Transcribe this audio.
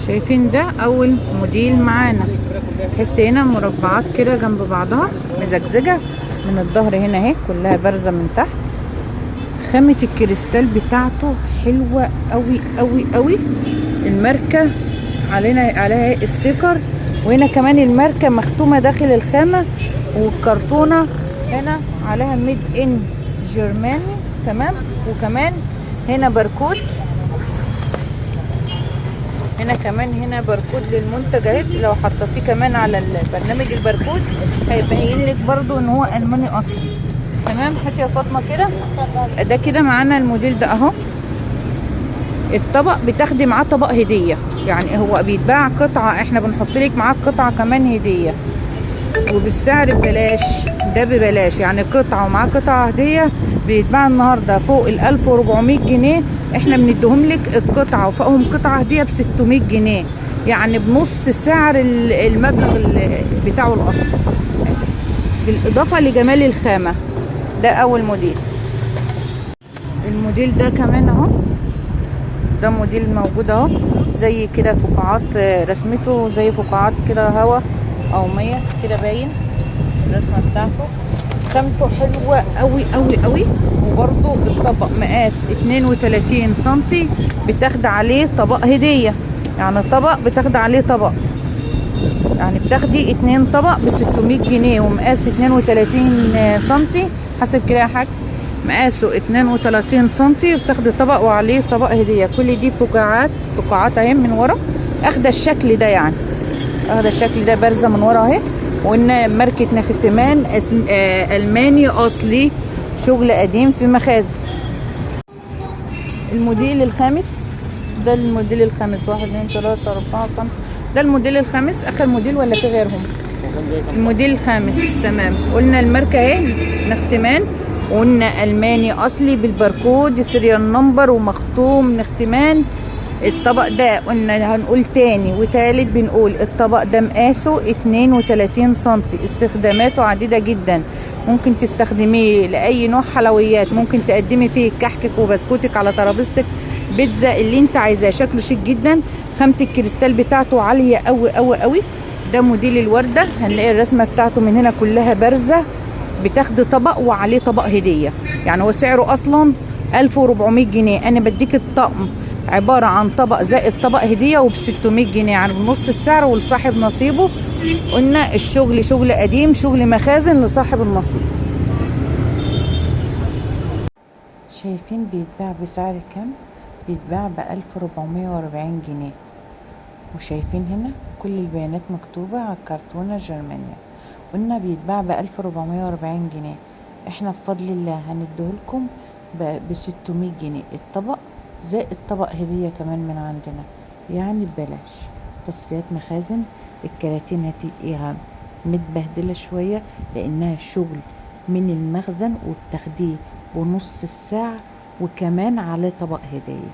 شايفين ده اول موديل معانا. تحس هنا مربعات كده جنب بعضها مزجزجه من الظهر، هنا اهي كلها بارزه من تحت. خامه الكريستال بتاعته حلوه قوي قوي قوي. الماركه عليها استيكر، وهنا كمان الماركه مختومه داخل الخامه، والكرتونه هنا عليها ميد ان جرماني. تمام. وكمان هنا باركود، هنا كمان هنا باركود للمنتج اهي. لو حطيتيه كمان على البرنامج الباركود هيبين لك برضو ان هو الماني اصلي. تمام. هاتي يا فاطمه كده. ده كده معانا الموديل ده اهو. الطبق بتاخدي معاه طبق هديه، يعني هو بيتباع قطعه، احنا بنحط لك معاه قطعه كمان هديه وبالسعر ببلاش. ده ببلاش، يعني قطعه ومعاه قطعه هديه. بيتباع النهارده فوق ال 1400 جنيه، احنا بنديهم لك القطعه وفوقهم قطعه هديه ب 600 جنيه، يعني بنص سعر المبلغ بتاعه الاصلي، بالاضافه لجمال الخامه. ده اول موديل. الموديل ده كمان اهو، ده موديل موجود اهو، زي كده فقاعات، رسمته زي فقاعات كده هوا او ميه كده، باين الرسمه بتاعته. خامته حلوه قوي قوي قوي. وبرده الطبق مقاس 32 سنتي، بتاخد عليه طبق هديه، يعني طبق بتاخد عليه طبق، يعني بتاخدي 2 طبق ب 600 جنيه ومقاس 32 سنتي. حسب كده يا حاج، مقاسه 32 سنتي وبتاخدي طبق وعليه طبق هديه. كل دي فقاعات اهي من ورا، اخده الشكل ده، يعني اخده الشكل ده بارزه من ورا اهي. وقلنا ماركه نختمان الماني اصلي، شغل قديم في مخازن. الموديل الخامس، ده الموديل الخامس. 1 2 3 4 5، ده الموديل الخامس، اخر موديل ولا في غيرهم؟ الموديل الخامس. تمام. قلنا الماركه اهي نختمان، وقلنا الماني اصلي بالباركود سيريال نمبر ومختوم نختمان. الطبق ده قلنا هنقول تاني وتالت بنقول الطبق ده مقاسه 32 سنتي. استخداماته عديدة جدا، ممكن تستخدميه لأي نوع حلويات، ممكن تقدمي فيه كحكك وبسكوتك على ترابيزتك، بيتزا، اللي انت عايزاه. شكله شيك جدا. خامة الكريستال بتاعته عالية قوي قوي قوي. ده موديل الوردة، هنلاقي الرسمة بتاعته من هنا كلها بارزة. بتاخدي طبق وعليه طبق هدية، يعني هو سعره اصلا 1400 جنيه. انا بديك الطقم عبارة عن طبق زائد طبق هدية وب 600 جنيه، يعني بنص السعر ولصاحب نصيبه. قلنا الشغل شغل قديم، شغل مخازن لصاحب النصيب. شايفين بيتباع بسعر كام؟ بيتباع ب 1440 جنيه. وشايفين هنا كل البيانات مكتوبة على الكرتونة جرمانيا. قلنا بيتباع ب 1440 جنيه، احنا بفضل الله هنديهولكم ب 600 جنيه الطبق، زائد طبق هدية كمان من عندنا، يعني ببلاش. تصفيات مخازن. الكراتين هتلاقيها متبهدلة شوية لانها شغل من المخزن، وبتاخديه بنص الساعة وكمان عليه طبق هدية.